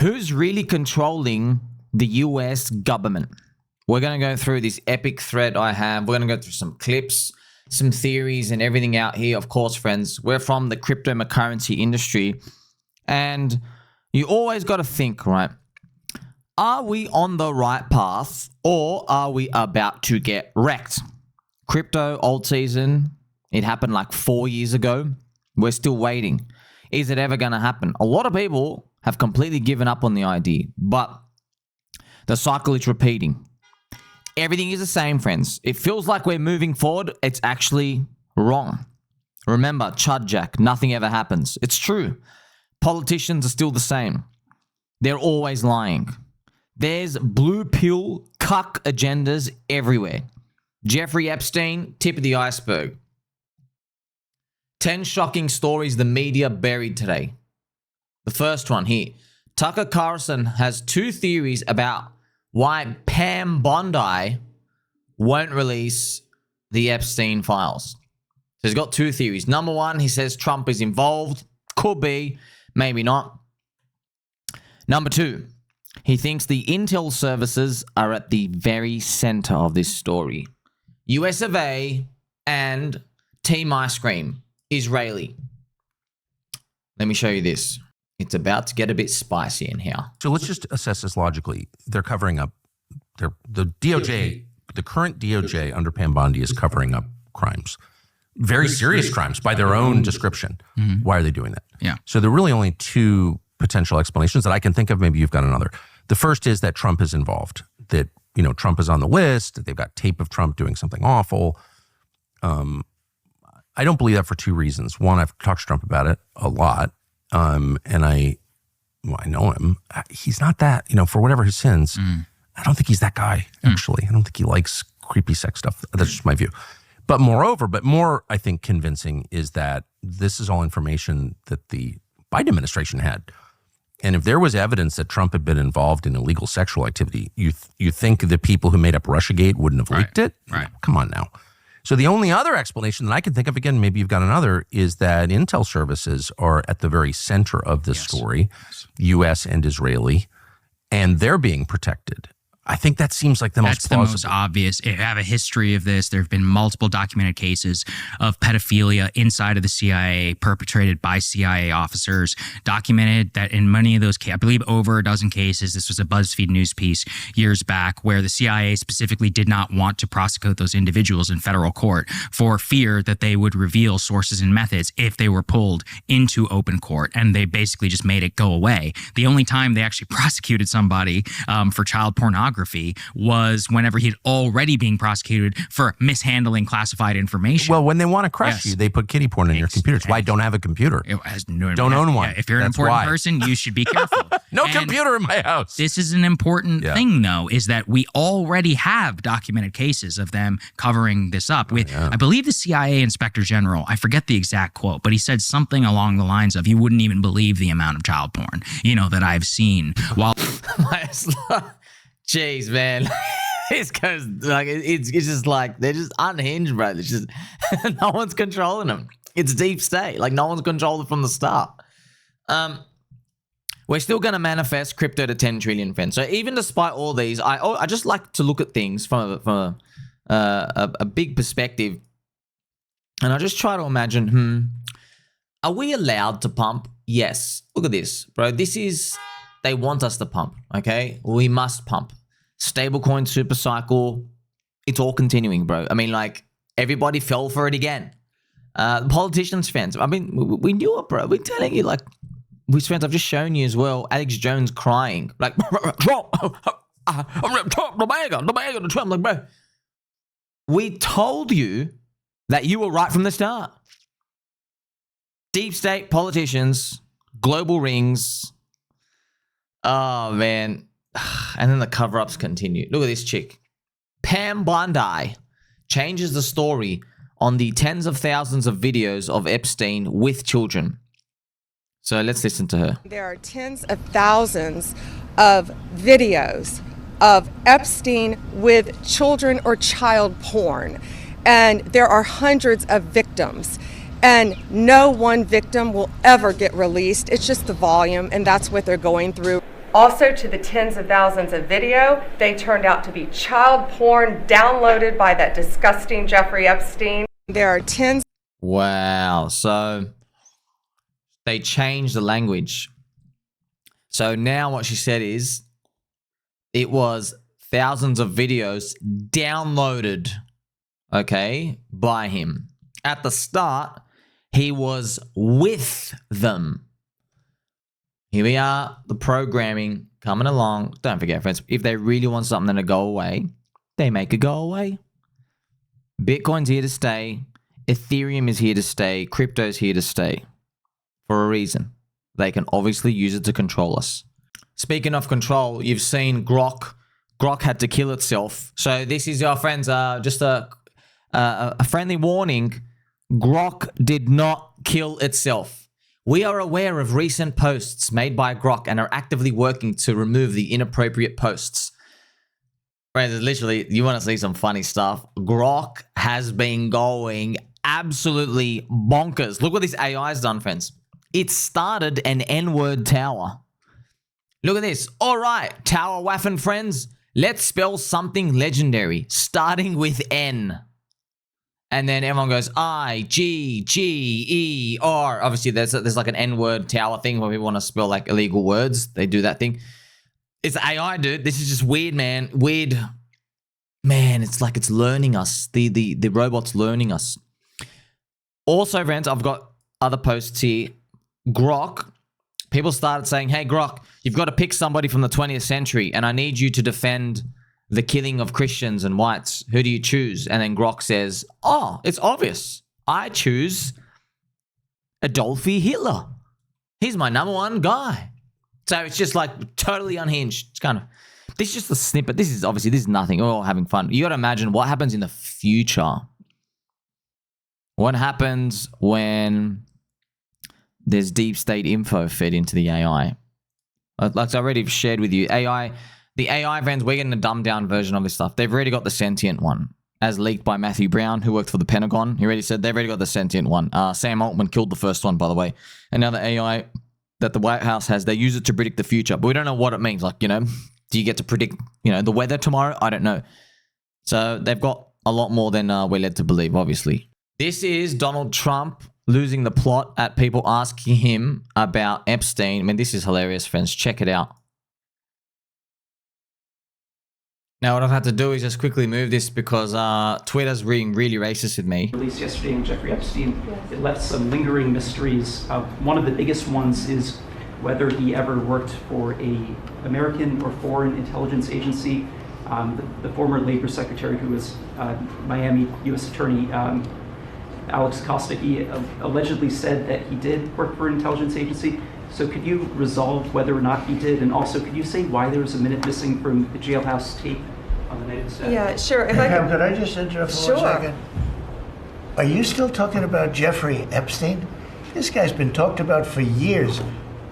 Who's really controlling the US government? We're going to go through this epic thread I have. We're going to go through some clips, some theories, and everything out here. Of course, friends, we're from the cryptocurrency industry. And you always got to think, right? Are we on the right path or are we about to get wrecked? Crypto old season, it happened like 4 years ago. We're still waiting. Is it ever going to happen? A lot of people have completely given up on the idea, but the cycle is repeating. Everything is the same, friends. It feels like we're moving forward. It's actually wrong. Remember, Chud Jack, nothing ever happens. It's true. Politicians are still the same. They're always lying. There's blue pill cuck agendas everywhere. Jeffrey Epstein, tip of the iceberg. 10 shocking stories the media buried today. The first one here. Tucker Carlson has 2 theories about why Pam Bondi won't release the Epstein Files. So he's got 2 theories. Number 1, he says Trump is involved. Could be, maybe not. Number 2, he thinks the intel services are at the very center of this story. US of A and Team Ice Cream, Israeli. Let me show you this. It's about to get a bit spicy in here. So let's just assess this logically. They're covering up, the DOJ, the current DOJ under Pam Bondi is covering up crimes. Very serious crimes by their own description. Mm-hmm. Why are they doing that? Yeah. So there are really only 2 potential explanations that I can think of. Maybe you've got another. The first is that Trump is involved, that, Trump is on the list, that they've got tape of Trump doing something awful. I don't believe that for 2 reasons. One, I've talked to Trump about it a lot. And I know him. He's not that, for whatever his sins, I don't think he's that guy, actually. I don't think he likes creepy sex stuff. That's just my view. But more, I think, convincing is that this is all information that the Biden administration had. And if there was evidence that Trump had been involved in illegal sexual activity, you think the people who made up Russiagate wouldn't have leaked it? Right. Come on now. So the only other explanation that I can think of, again, maybe you've got another, is that intel services are at the very center of this story, U.S. and Israeli, and they're being protected. I think that seems like the most plausible. That's the most obvious. I have a history of this. There have been multiple documented cases of pedophilia inside of the CIA perpetrated by CIA officers, documented that in many of those cases, I believe over a dozen cases, this was a BuzzFeed news piece years back, where the CIA specifically did not want to prosecute those individuals in federal court for fear that they would reveal sources and methods if they were pulled into open court. And they basically just made it go away. The only time they actually prosecuted somebody for child pornography was whenever he'd already being prosecuted for mishandling classified information. Well, when they want to crush you, they put kiddie porn in your computer. It's why I don't have a computer. Don't own one. Yeah, if you're an important person, you should be careful. No computer in my house. This is an important thing, though, is that we already have documented cases of them covering this up. I believe the CIA Inspector General, I forget the exact quote, but he said something along the lines of, you wouldn't even believe the amount of child porn, that I've seen. While Jeez, man. This goes like it's just like they're just unhinged, bro. It's just no one's controlling them. It's deep state. Like no one's controlled it from the start. We're still going to manifest crypto to 10 trillion, friends. So even despite all these, I just like to look at things from a big perspective, and I just try to imagine, are we allowed to pump? Yes. Look at this, bro. They want us to pump, okay? We must pump. Stablecoin, SuperCycle, it's all continuing, bro. I mean, like, everybody fell for it again. The politicians, fans, I mean, we knew it, bro. We're telling you, like, friends, I've just shown you as well, Alex Jones crying. Like, I'm Trump, like, bro. We told you that you were right from the start. Deep state politicians, global rings. Oh, man. And then the cover-ups continue. Look at this chick. Pam Bondi changes the story on the tens of thousands of videos of Epstein with children. So let's listen to her. There are tens of thousands of videos of Epstein with children or child porn. And there are hundreds of victims. And no one victim will ever get released. It's just the volume, and that's what they're going through. Also, to the tens of thousands of video, they turned out to be child porn downloaded by that disgusting Jeffrey Epstein. There are tens. Wow. So they changed the language. So now what she said is it was thousands of videos downloaded, okay, by him. At the start, he was with them. Here we are, the programming coming along. Don't forget, friends, if they really want something to go away, they make it go away. Bitcoin's here to stay. Ethereum is here to stay. Crypto's here to stay. For a reason. They can obviously use it to control us. Speaking of control, you've seen Grok. Grok had to kill itself. So this is, our friends, just a friendly warning. Grok did not kill itself. We are aware of recent posts made by Grok and are actively working to remove the inappropriate posts. Friends, literally, you want to see some funny stuff. Grok has been going absolutely bonkers. Look what this AI has done, friends. It started an N-word tower. Look at this. All right, Tower Waffen friends, let's spell something legendary, starting with N. And then everyone goes I-G-G-E-R. Obviously, there's like an N-word tower thing where people want to spell like illegal words. They do that thing. It's AI, dude. This is just weird, man. Weird. Man, it's like it's learning us. The robot's learning us. Also, friends, I've got other posts here. Grok. People started saying, hey, Grok, you've got to pick somebody from the 20th century, and I need you to defend the killing of Christians and whites. Who do you choose? And then Grok says, oh, it's obvious. I choose Adolf Hitler. He's my number one guy. So it's just like totally unhinged. It's kind of, this is just a snippet. This is nothing. We're all having fun. You got to imagine what happens in the future. What happens when there's deep state info fed into the AI? Like I already shared with you, the AI friends, we're getting a dumbed down version of this stuff. They've already got the sentient one, as leaked by Matthew Brown, who worked for the Pentagon. He already said they've already got the sentient one. Sam Altman killed the first one, by the way. Another AI that the White House has, they use it to predict the future, but we don't know what it means. Like, do you get to predict, the weather tomorrow? I don't know. So they've got a lot more than we're led to believe, obviously. This is Donald Trump losing the plot at people asking him about Epstein. I mean, this is hilarious, friends. Check it out. Now, what I've had to do is just quickly move this because Twitter's being really racist with me. Released yesterday on Jeffrey Epstein. It left some lingering mysteries. One of the biggest ones is whether he ever worked for a American or foreign intelligence agency. The former labor secretary, who was Miami U.S. Attorney Alex Costa, he allegedly said that he did work for an intelligence agency. So could you resolve whether or not he did? And also, could you say why there was a minute missing from the jailhouse tape on the night of the stabbing? Yeah, sure. If Pam, could I just interrupt for Sure. 1 second? Are you still talking about Jeffrey Epstein? This guy's been talked about for years.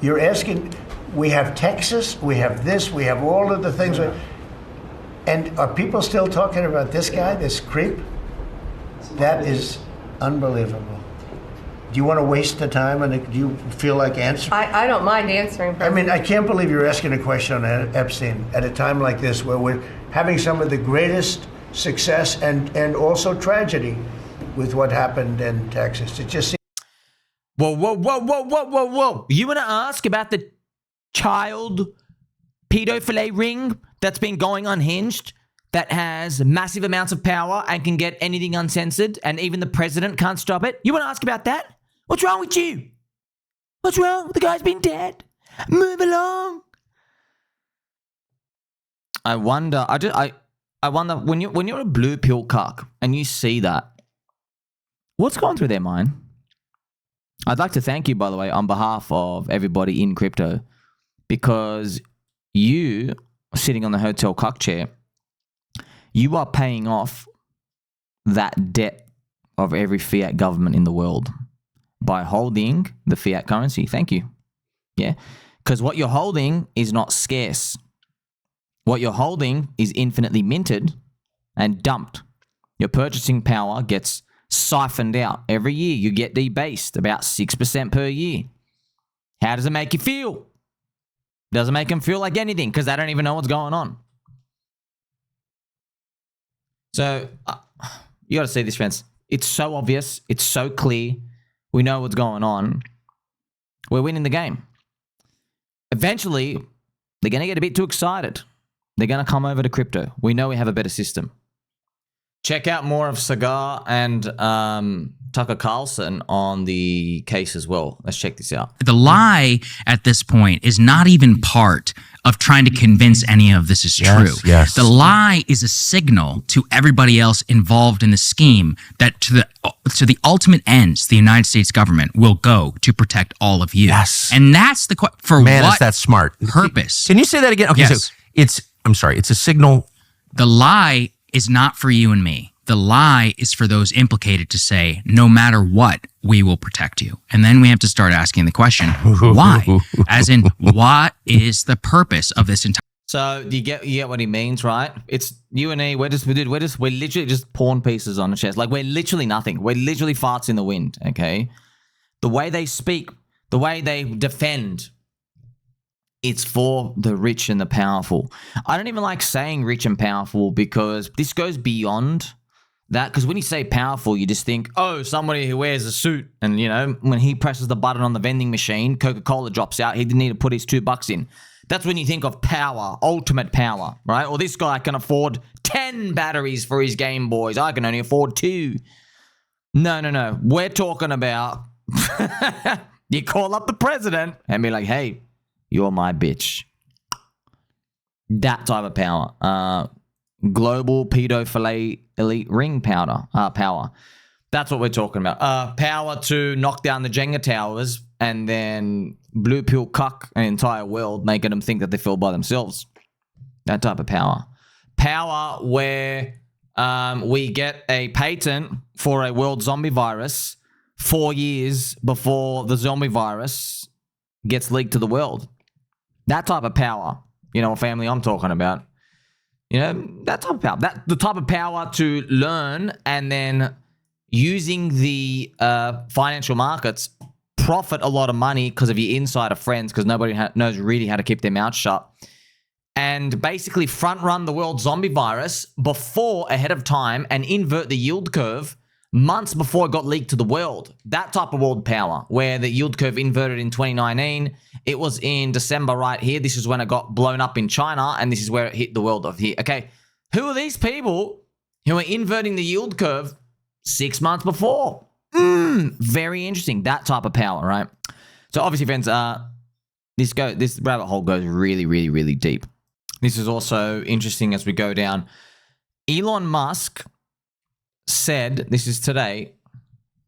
You're asking, we have Texas, we have this, we have all of the things. And are people still talking about this guy, this creep? That is unbelievable. Do you want to waste the time, and do you feel like answering? I don't mind answering. I mean, I can't believe you're asking a question on Epstein at a time like this, where we're having some of the greatest success and also tragedy with what happened in Texas. It just seems. Whoa. You want to ask about the child pedophilia ring that's been going unhinged, that has massive amounts of power and can get anything uncensored, and even the president can't stop it? You want to ask about that? What's wrong with you? What's wrong? The guy's been dead. Move along. I wonder when you're a blue pill cuck and you see that, what's going through their mind? I'd like to thank you, by the way, on behalf of everybody in crypto, because you are sitting on the hotel cuck chair. You are paying off that debt of every fiat government in the world by holding the fiat currency. Thank you. Yeah. Because what you're holding is not scarce. What you're holding is infinitely minted and dumped. Your purchasing power gets siphoned out. Every year you get debased about 6% per year. How does it make you feel? Doesn't make them feel like anything because they don't even know what's going on. So you got to see this, friends. It's so obvious. It's so clear. We know what's going on. We're winning the game. Eventually, they're going to get a bit too excited. They're going to come over to crypto. We know we have a better system. Check out more of Sagaar and Tucker Carlson on the case as well. Let's check this out. The lie at this point is not even part of trying to convince any of this is true. Yes. The lie is a signal to everybody else involved in the scheme that to the ultimate ends, the United States government will go to protect all of you. Yes. And that's the for Man, what is that smart. purpose? Can you say that again? Okay, Yes. so it's a signal. The lie is not for you and me. The lie is for those implicated to say, no matter what, we will protect you. And then we have to start asking the question, why? As in, what is the purpose of this entire? So you get what he means, right? It's you and me. We're literally just pawn pieces on the chess. Like we're literally nothing. We're literally farts in the wind. Okay, the way they speak, the way they defend, it's for the rich and the powerful. I don't even like saying rich and powerful because this goes beyond that. Because when you say powerful, you just think, oh, somebody who wears a suit and, you know, when he presses the button on the vending machine, Coca-Cola drops out. He didn't need to put his $2 in. That's when you think of power, ultimate power, right? Or this guy can afford 10 batteries for his Game Boys. I can only afford 2. No. We're talking about you call up the president and be like, hey, you're my bitch. That type of power. Global pedophile elite ring power. That's what we're talking about. Power to knock down the Jenga towers and then blue pill cuck an entire world, making them think that they feel by themselves. That type of power. Power where we get a patent for a world zombie virus 4 years before the zombie virus gets leaked to the world. That type of power. You know what family I'm talking about. You know, that type of power. The type of power to learn and then using the financial markets, profit a lot of money because of your insider friends, because nobody knows really how to keep their mouth shut, and basically front run the world zombie virus ahead of time and invert the yield curve months before it got leaked to the world. That type of world power where the yield curve inverted in 2019. It was in December right here. This is when it got blown up in China, and this is where it hit the world of here. Okay, who are these people who are inverting the yield curve 6 months before? Very interesting. That type of power, right? So obviously, friends, this rabbit hole goes really, really, really deep. This is also interesting as we go down. Elon Musk said, this is today,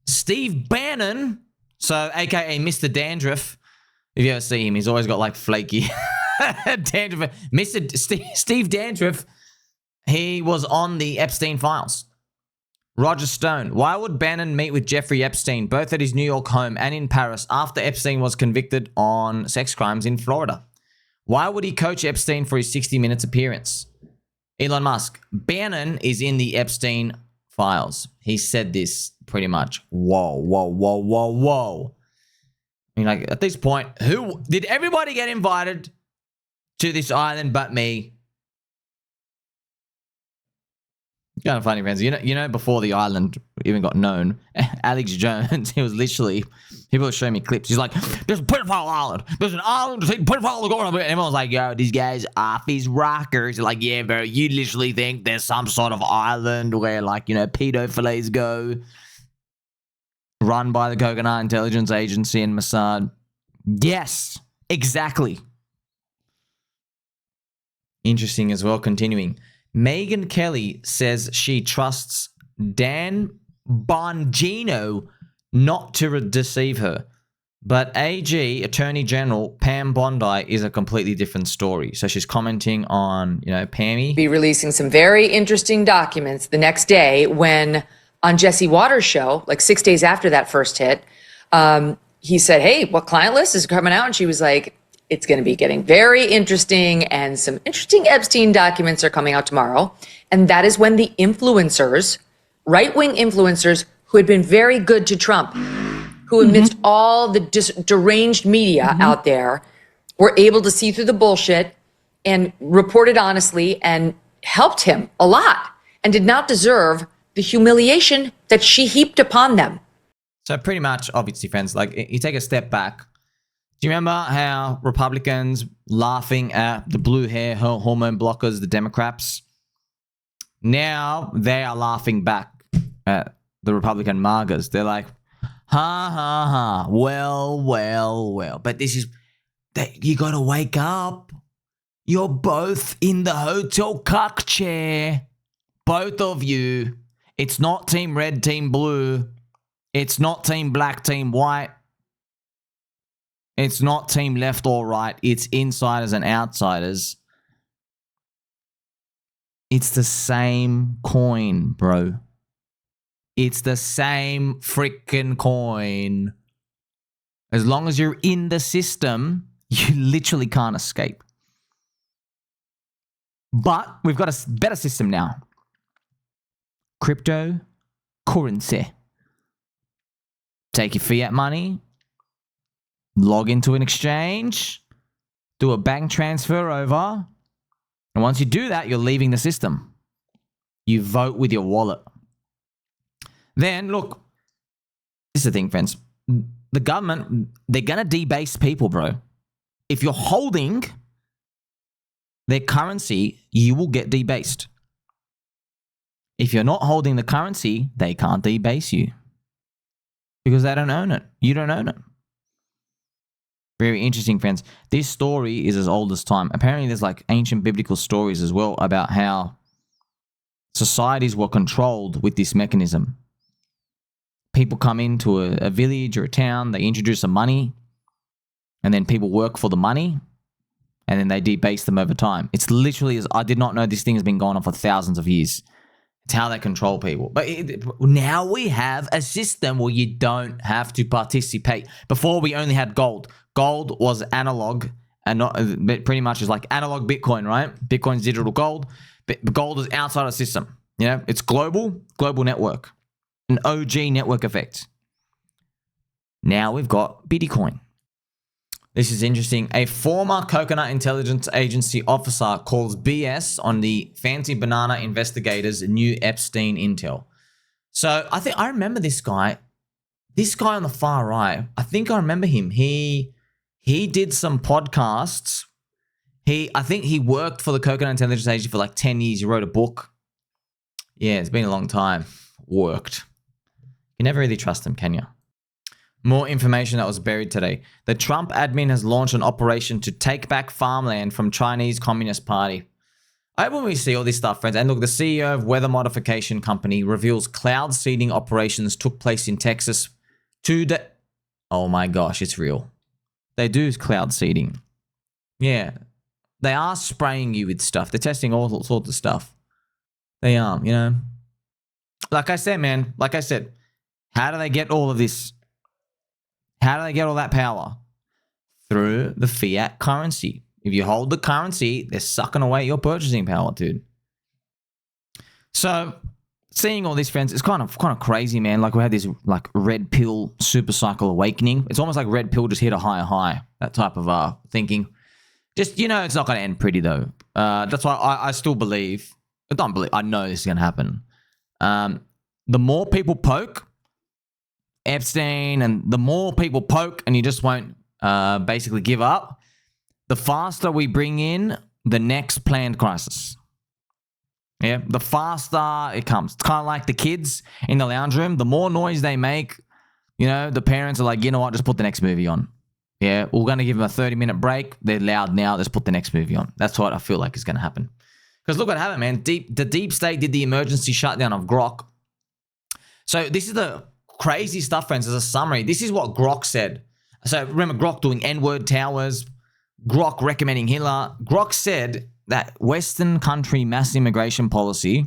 Steve Bannon, so aka Mr. Dandruff, if you ever see him, he's always got like flaky dandruff. Steve Dandruff, he was on the Epstein Files. Roger Stone, why would Bannon meet with Jeffrey Epstein, both at his New York home and in Paris, after Epstein was convicted on sex crimes in Florida? Why would he coach Epstein for his 60 Minutes appearance? Elon Musk, Bannon is in the Epstein Files. He said this pretty much. Whoa. I mean, like, at this point, who did everybody get invited to this island but me? Kind of funny, friends. You know, before the island even got known, Alex Jones, he was literally, people were showing me clips. He's like, there's a pedophile island. There's an island to take pedophiles going over. And everyone was like, yo, these guys off his rockers. Like, yeah, bro, you literally think there's some sort of island where, like, you know, pedophiles go, run by the Coconut Intelligence Agency in Mossad. Yes, exactly. Interesting as well, continuing. Megyn Kelly says she trusts Dan Bongino not to deceive her. But AG, Attorney General Pam Bondi, is a completely different story. So she's commenting on, you know, Pammy. Be releasing some very interesting documents the next day when on Jesse Waters' show, like 6 days after that first hit, he said, hey, what client list is coming out? And she was like, it's going to be getting very interesting, and some interesting Epstein documents are coming out tomorrow. And that is when the influencers, right-wing influencers who had been very good to Trump, who amidst all the deranged media out there, were able to see through the bullshit and reported honestly and helped him a lot and did not deserve the humiliation that she heaped upon them. So pretty much, obviously, friends, like you take a step back. Do you remember how Republicans laughing at the blue hair hormone blockers, the Democrats? Now they are laughing back at the Republican MAGAs. They're like, ha, ha, ha. Well. But this is, you got to wake up. You're both in the hotel cuck chair. Both of you. It's not team red, team blue. It's not team black, team white. It's not team left or right. It's insiders and outsiders. It's the same coin, bro. It's the same freaking coin. As long as you're in the system, you literally can't escape. But we've got a better system now. Cryptocurrency. Take your fiat money, log into an exchange, do a bank transfer over, and once you do that, you're leaving the system. You vote with your wallet. Then, look, this is the thing, friends. The government, they're going to debase people, bro. If you're holding their currency, you will get debased. If you're not holding the currency, they can't debase you. Because they don't own it. You don't own it. Very interesting, friends. This story is as old as time. Apparently, there's like ancient biblical stories as well about how societies were controlled with this mechanism. People come into a village or a town, they introduce some money, and then people work for the money, and then they debase them over time. It's literally, I did not know this thing has been going on for thousands of years. It's how they control people. But now we have a system where you don't have to participate. Before, we only had gold. Gold was analog, and not pretty much is like analog Bitcoin, right? Bitcoin's digital gold. But gold is outside the system. You know, it's global network. An OG network effect. Now we've got Bitcoin. This is interesting. A former Coconut Intelligence Agency officer calls BS on the Fancy Banana investigators' new Epstein intel. So I remember this guy. This guy on the far right. I think I remember him. He did some podcasts. I think he worked for the Coconut Intelligence Agency for like 10 years. He wrote a book. Yeah, it's been a long time. Worked. You never really trust him, can you? More information that was buried today. The Trump admin has launched an operation to take back farmland from Chinese Communist Party. I hope when we see all this stuff, friends. And look, the CEO of weather modification company reveals cloud seeding operations took place in Texas oh my gosh, it's real. They do cloud seeding. Yeah. They are spraying you with stuff. They're testing all sorts of stuff. They are, you know. Like I said, man. Like I said, how do they get all of this? How do they get all that power? Through the fiat currency. If you hold the currency, they're sucking away your purchasing power, dude. So, seeing all this, friends, it's kind of crazy, man. Like we had this like red pill SuperCycle awakening. It's almost like red pill just hit a higher high. That type of thinking. Just, you know, it's not going to end pretty though. That's why I still believe. I know this is going to happen. The more people poke Epstein, and the more people poke and you just won't basically give up, the faster we bring in the next planned crisis. Yeah, the faster it comes. It's kind of like the kids in the lounge room. The more noise they make, you know, the parents are like, you know what, just put the next movie on. Yeah, we're going to give them a 30-minute break. They're loud now. Let's put the next movie on. That's what I feel like is going to happen. Because look what happened, man. The deep state did the emergency shutdown of Grok. So this is the crazy stuff, friends, as a summary. This is what Grok said. So remember Grok doing N-word towers, Grok recommending Hitler. Grok said that Western country mass immigration policy,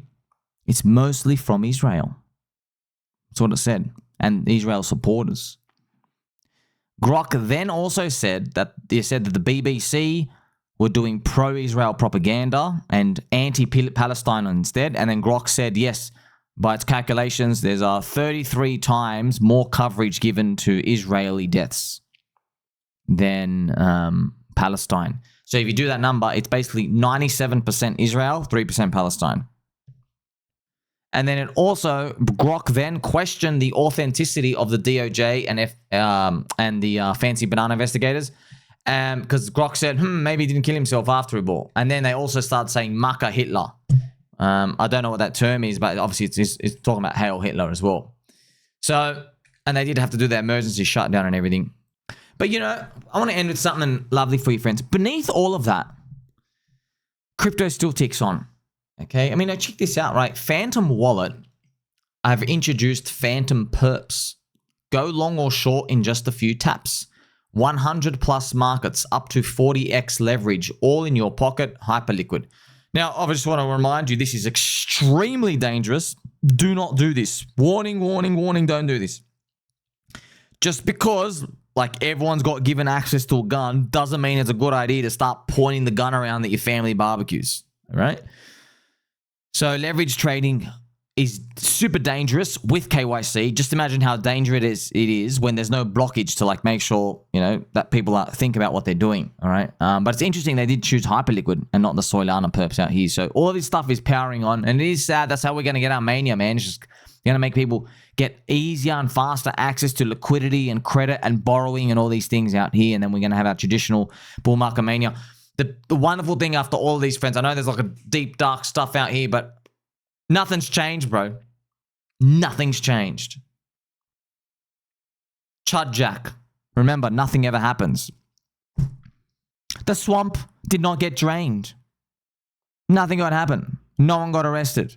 it's mostly from Israel. That's what it said. And Israel supporters. Grok then also said that the BBC were doing pro-Israel propaganda and anti-Palestine instead. And then Grok said, yes, by its calculations, there's 33 times more coverage given to Israeli deaths than Palestine. So if you do that number, it's basically 97% Israel, 3% Palestine. And then it also, Grok then questioned the authenticity of the DOJ and the fancy banana investigators, because Grok said, maybe he didn't kill himself after all. And then they also started saying Maka Hitler. I don't know what that term is, but obviously it's talking about Hail Hitler as well. So, and they did have to do their emergency shutdown and everything. But, you know, I want to end with something lovely for you, friends. Beneath all of that, crypto still ticks on. Okay, I mean, check this out, right? Phantom Wallet, I've introduced Phantom Perps. Go long or short in just a few taps. 100 plus markets, up to 40x leverage, all in your pocket, hyperliquid. Now, I just want to remind you, this is extremely dangerous. Do not do this. Warning, warning, warning, don't do this. Just because, like, everyone's got given access to a gun doesn't mean it's a good idea to start pointing the gun around at your family barbecues, all right? So leverage trading is super dangerous with KYC. Just imagine how dangerous it is when there's no blockage to like make sure, you know, that people think about what they're doing. All right. But it's interesting they did choose Hyperliquid and not the Solana perps out here. So all of this stuff is powering on, and it is sad. That's how we're going to get our mania, man. It's just going to make people get easier and faster access to liquidity and credit and borrowing and all these things out here. And then we're going to have our traditional bull market mania. The wonderful thing after all of these, friends, I know there's like a deep, dark stuff out here, but nothing's changed, bro. Nothing's changed. Chud Jack. Remember, nothing ever happens. The swamp did not get drained. Nothing got happened. No one got arrested.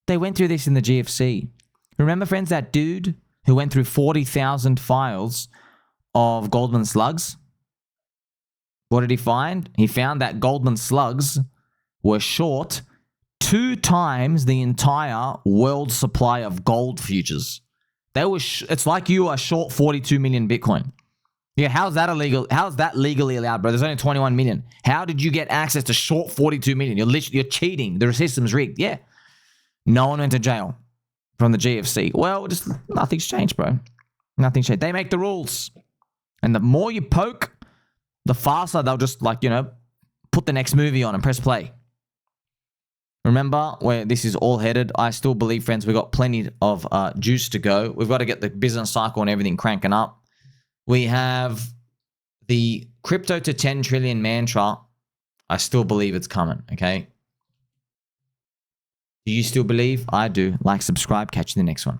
They went through this in the GFC. Remember, friends, that dude who went through 40,000 files of Goldman slugs? What did he find? He found that Goldman slugs were short 2 times the entire world supply of gold futures. They were. It's like you are short 42 million Bitcoin. Yeah, how's that illegal? How's that legally allowed, bro? There's only 21 million. How did you get access to short 42 million? You're cheating. The system's rigged. Yeah. No one went to jail from the GFC. Well, just nothing's changed, bro. Nothing's changed. They make the rules, and the more you poke, the faster they'll just, like, you know, put the next movie on and press play. Remember where this is all headed? I still believe, friends, we've got plenty of juice to go. We've got to get the business cycle and everything cranking up. We have the crypto to 10 trillion mantra. I still believe it's coming, okay? Do you still believe? I do. Like, subscribe, catch you in the next one.